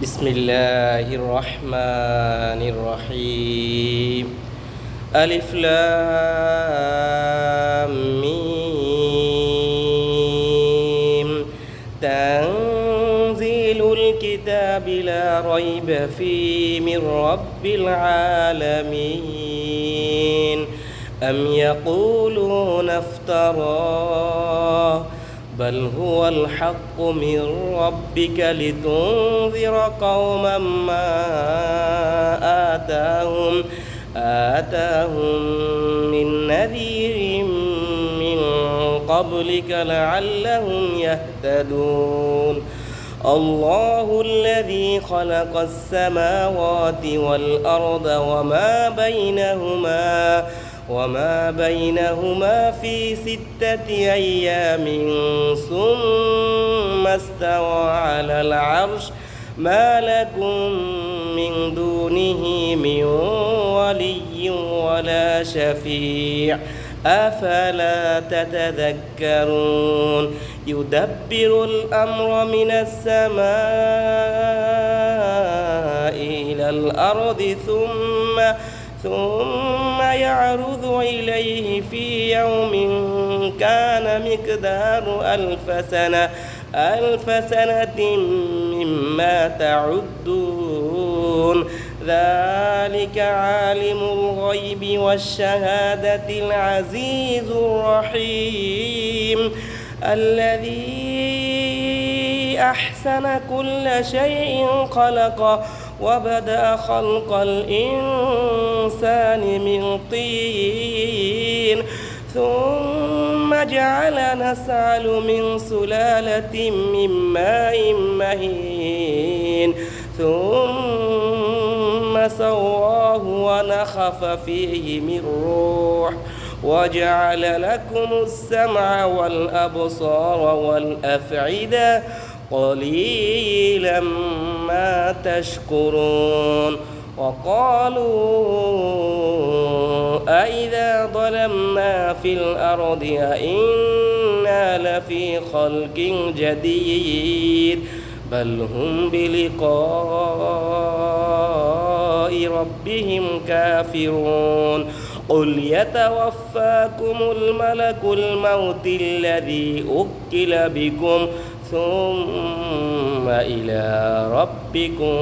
بسم الله الرحمن الرحيم ألف لام ميم تنزيل الكتاب لا ريب فيه من رب العالمين أم يقولون افتراه بل هو الحق من ربك لتنذر قوما ما آتاهم من نذير من قبلك لعلهم يهتدون الله الذي خلق السماوات والأرض وما بينهما في 6 أيام ثم استوى على العرش ما لكم من دونه من ولي ولا شفيع أفلا تتذكرون يدبر الأمر من السماء إلى الأرض ثم يعرض إليه في يوم كان مقدار ألف سنة مما تعدون ذلك عالم الغيب والشهادة العزيز الرحيم الذي أحسن كل شيء خلقه وبدأ خلق الإنسان من طين ثم جعل نسعل من سلالة من ماء مهين ثم سواه ونفخ فيه من روح وجعل لكم السمع والأبصار والأفئدة قليلا ما تشكرون وقالوا أإذا ظلمنا في الأرض أإنا لفي خلق جديد بل هم بلقاء ربهم كافرون قل يتوفاكم الملك الموت الذي وكل بكم ثم إلى ربكم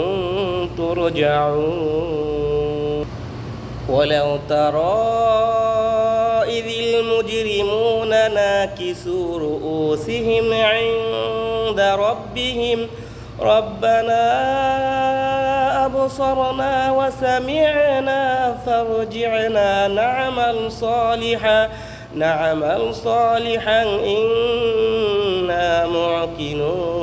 ترجعون ولو ترى إذ المجرمون ناكسوا رؤوسهم عند ربهم ربنا أبصرنا وسمعنا فارجعنا نعمل صالحا إنا موقنون